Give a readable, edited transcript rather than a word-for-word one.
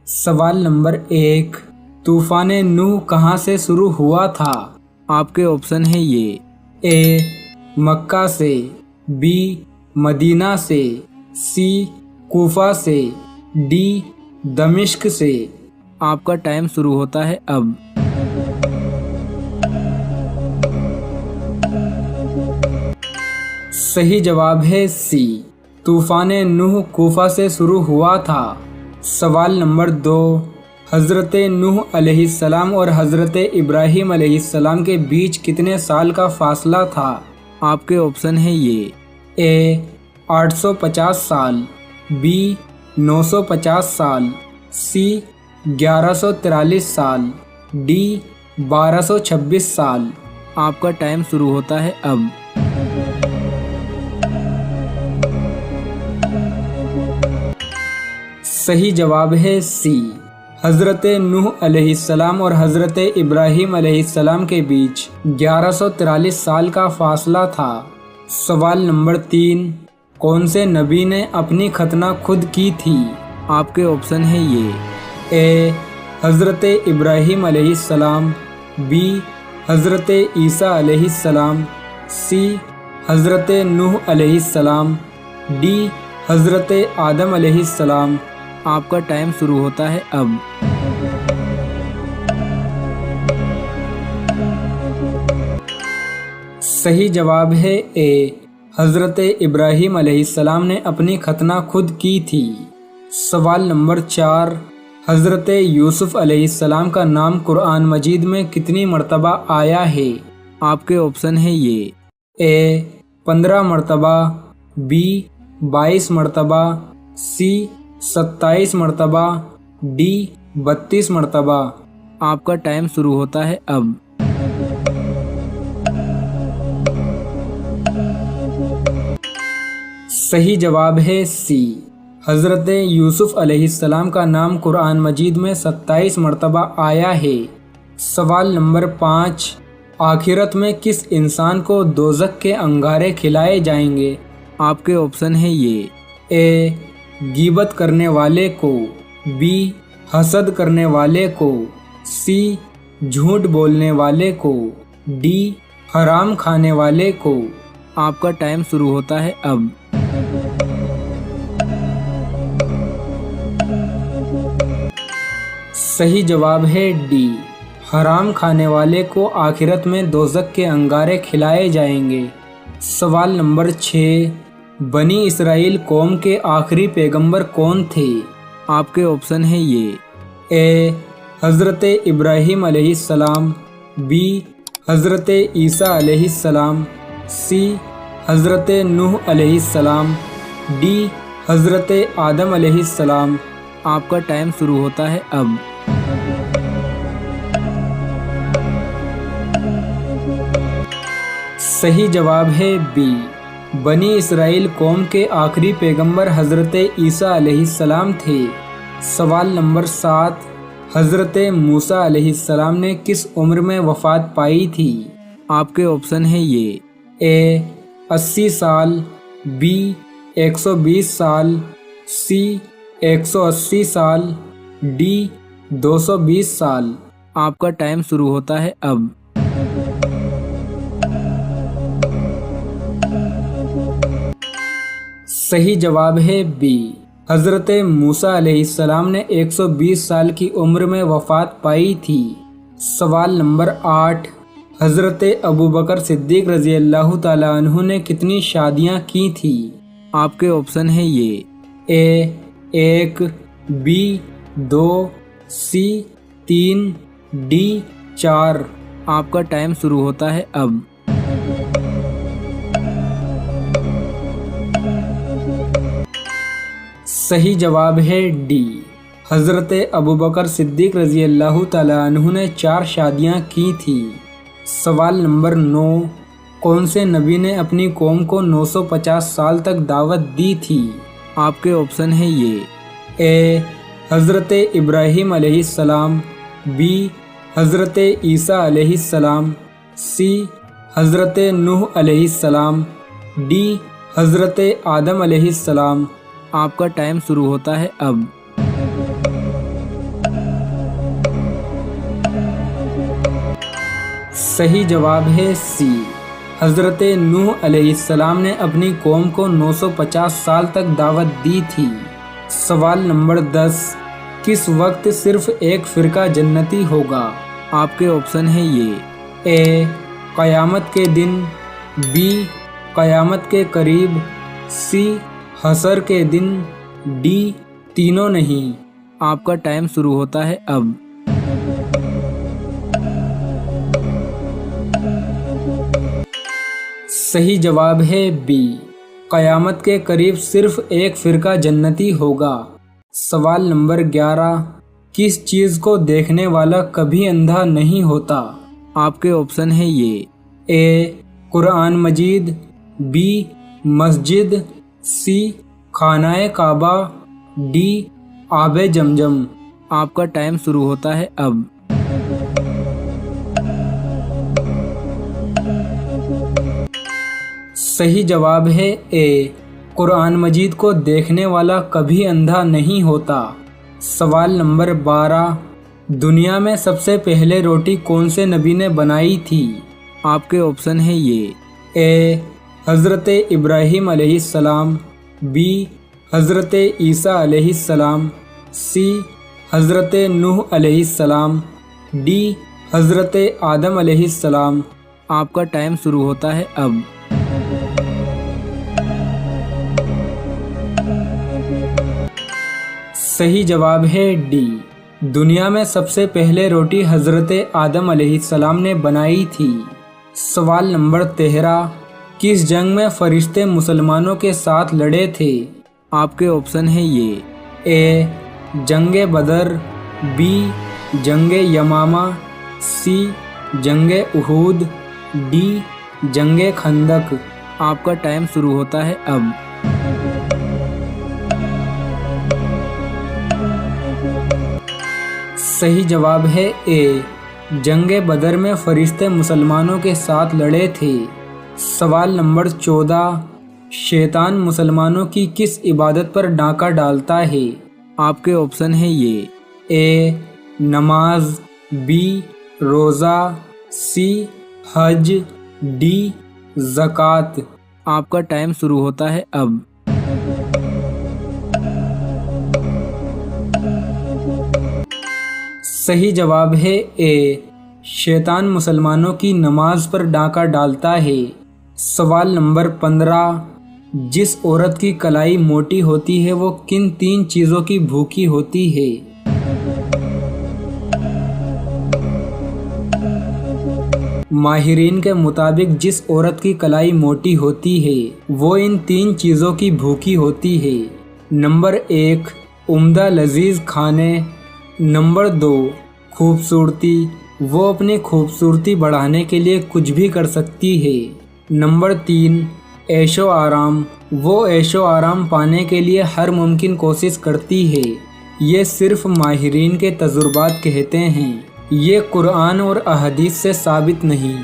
सवाल नंबर 1, तूफान नूह कहाँ से शुरू हुआ था? आपके ऑप्शन है ये। ए मक्का से, बी मदीना से, सी कूफा से, डी दमिश्क से। आपका टाइम शुरू होता है अब। सही जवाब है सी, तूफान नूह कूफा से शुरू हुआ था। सवाल नंबर 2, हज़रत नूह अलैहिस्सलाम और हज़रत इब्राहीम अलैहिस्सलाम के बीच कितने साल का फासला था? आपके ऑप्शन है ये। ए 850 साल, बी 950 साल, सी 1143 साल, डी 1226 साल। आपका टाइम शुरू होता है अब। सही जवाब है सी, हज़रत नूह अलैहिस्सलाम और हज़रत इब्राहीम अलैहिस्सलाम के बीच 1143 साल का फासला था। सवाल नंबर 3, कौन से नबी ने अपनी खतना खुद की थी? आपके ऑप्शन है ये। ए हज़रत इब्राहीम अलैहिस्सलाम, बी हज़रत ईसा अलैहिस्सलाम, सी हज़रत नूह अलैहिस्सलाम, डी हज़रत आदम अलैहिस्सलाम। आपका टाइम शुरू होता है अब। सही जवाब है ए, हज़रत इब्राहीम अलैहिस्सलाम ने अपनी खतना खुद की थी। सवाल नंबर 4, हज़रत यूसुफ अलैहिस्सलाम का नाम कुरान मजीद में कितनी मर्तबा आया है? आपके ऑप्शन है ये। ए 15 मर्तबा, बी 22 मर्तबा, सी 27 मर्तबा, डी 32 मर्तबा। आपका टाइम शुरू होता है अब। सही जवाब है सी, हज़रत यूसुफ अलैहिस्सलाम का नाम कुरान मजीद में 27 मर्तबा आया है। सवाल नंबर 5, आखिरत में किस इंसान को दोज़ख के अंगारे खिलाए जाएंगे? आपके ऑप्शन है ये। ए गीबत करने वाले को, बी हसद करने वाले को, सी झूठ बोलने वाले को, डी हराम खाने वाले को। आपका टाइम शुरू होता है अब। सही जवाब है डी, हराम खाने वाले को आखिरत में दोज़ख के अंगारे खिलाए जाएंगे। सवाल नंबर 6, बनी इसराइल कौम के आखिरी पैगंबर कौन थे? आपके ऑप्शन है ये। ए हज़रत इब्राहीम अलैहिस्सलाम, बी हज़रत ईसा अलैहिस्सलाम, सी हज़रत नूह अलैहिस्सलाम, डी हज़रत आदम अलैहिस्सलाम। आपका टाइम शुरू होता है अब। सही जवाब है बी, बनी इसराइल कौम के आखिरी पैगंबर हज़रत ईसा अलैहिस्सलाम थे। सवाल नंबर 7, हज़रत मूसा अलैहिस्सलाम ने किस उम्र में वफ़ात पाई थी? आपके ऑप्शन है ये। ए 80 साल, बी 120 साल, सी 180 साल, डी 220 साल। आपका टाइम शुरू होता है अब। सही जवाब है बी, हज़रत मूसा अलैहिस्सलाम ने 120 साल की उम्र में वफ़ात पाई थी। सवाल नंबर 8, हज़रत अबू बकर सिद्दीक़ रज़ी अल्लाह ताला अन्हु ने कितनी शादियां की थी? आपके ऑप्शन है ये। ए 1, बी 2, सी 3, डी 4। आपका टाइम शुरू होता है अब। सही जवाब है डी, हज़रत अबू बकर सिद्दीक़ रज़ी अल्लाह ताला अन्हु ने 4 शादियां की थी। सवाल नंबर 9, कौन से नबी ने अपनी कौम को 950 साल तक दावत दी थी? आपके ऑप्शन है ये। ए हज़रत इब्राहीम अलैहिस्सलाम, बी हज़रत ईसा अलैहिस्सलाम, सी हज़रत नूह अलैहिस्सलाम, डी हज़रत आदम अलैहिस्सलाम। आपका टाइम शुरू होता है अब। صحیح جواب ہے سی۔ حضرت نوح علیہ السلام نے اپنی قوم کو 950 سال تک دعوت دی تھی۔ سوال نمبر 10، کس وقت صرف ایک فرقہ جنتی ہوگا؟ آپ کے آپشن ہیں یہ: اے قیامت کے دن، بی قیامت کے قریب، سی حشر کے دن، ڈی تینوں نہیں۔ آپ کا ٹائم شروع ہوتا ہے اب۔ صحیح جواب ہے بی، قیامت کے قریب صرف ایک فرقہ جنتی ہوگا۔ سوال نمبر 11، کس چیز کو دیکھنے والا کبھی اندھا نہیں ہوتا؟ آپ کے آپشن ہیں یہ: اے قرآن مجید، بی مسجد، سی خانہ کعبہ، ڈی آب زمزم۔ آپ کا ٹائم شروع ہوتا ہے اب۔ صحیح جواب ہے اے، قرآن مجید کو دیکھنے والا کبھی اندھا نہیں ہوتا۔ سوال نمبر 12، دنیا میں سب سے پہلے روٹی کون سے نبی نے بنائی تھی؟ آپ کے آپشن ہیں یہ: اے حضرت ابراہیم علیہ السلام، بی حضرت عیسیٰ علیہ السلام، سی حضرت نوح علیہ السلام، ڈی حضرت آدم علیہ السلام۔ آپ کا ٹائم شروع ہوتا ہے اب۔ صحیح جواب ہے ڈی، دنیا میں سب سے پہلے روٹی حضرت آدم علیہ السلام نے بنائی تھی۔ سوال نمبر 13، کس جنگ میں فرشتے مسلمانوں کے ساتھ لڑے تھے؟ آپ کے آپشن ہیں یہ: اے جنگ بدر، بی جنگ یمامہ، سی جنگ احد، ڈی جنگ خندق۔ آپ کا ٹائم شروع ہوتا ہے اب۔ صحیح جواب ہے اے، جنگ بدر میں فرشتے مسلمانوں کے ساتھ لڑے تھے۔ سوال نمبر 14، شیطان مسلمانوں کی کس عبادت پر ڈاکہ ڈالتا ہے؟ آپ کے آپشن ہیں یہ: اے نماز، بی روزہ، سی حج، ڈی زکوٰۃ۔ آپ کا ٹائم شروع ہوتا ہے اب۔ صحیح جواب ہے اے، شیطان مسلمانوں کی نماز پر ڈاکہ ڈالتا ہے۔ سوال نمبر 15، جس عورت کی کلائی موٹی ہوتی ہے وہ کن 3 چیزوں کی بھوکی ہوتی ہے؟ ماہرین کے مطابق جس عورت کی کلائی موٹی ہوتی ہے وہ ان 3 چیزوں کی بھوکی ہوتی ہے۔ نمبر 1، عمدہ لذیذ کھانے۔ نمبر 2، خوبصورتی، وہ اپنی خوبصورتی بڑھانے کے لیے کچھ بھی کر سکتی ہے۔ نمبر 3، عیش و آرام، وہ عیش و آرام پانے کے لیے ہر ممکن کوشش کرتی ہے۔ یہ صرف ماہرین کے تجربات کہتے ہیں، یہ قرآن اور احادیث سے ثابت نہیں۔